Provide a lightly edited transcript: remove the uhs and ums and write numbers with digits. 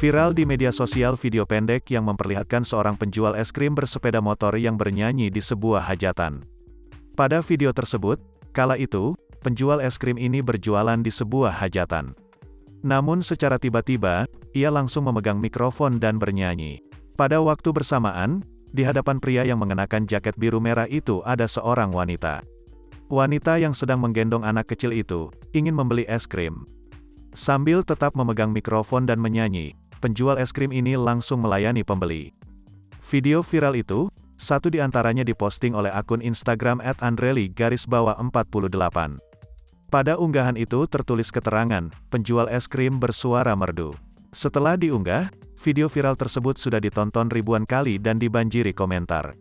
Viral di media sosial video pendek yang memperlihatkan seorang penjual es krim bersepeda motor yang bernyanyi di sebuah hajatan. Pada video tersebut, kala itu, penjual es krim ini berjualan di sebuah hajatan. Namun secara tiba-tiba, ia langsung memegang mikrofon dan bernyanyi. Pada waktu bersamaan, di hadapan pria yang mengenakan jaket biru merah itu ada seorang wanita. Wanita yang sedang menggendong anak kecil itu, ingin membeli es krim. Sambil tetap memegang mikrofon dan menyanyi, penjual es krim ini langsung melayani pembeli. Video viral itu, satu di antaranya diposting oleh akun Instagram @andreli_48. Pada unggahan itu tertulis keterangan, penjual es krim bersuara merdu. Setelah diunggah, video viral tersebut sudah ditonton ribuan kali dan dibanjiri komentar.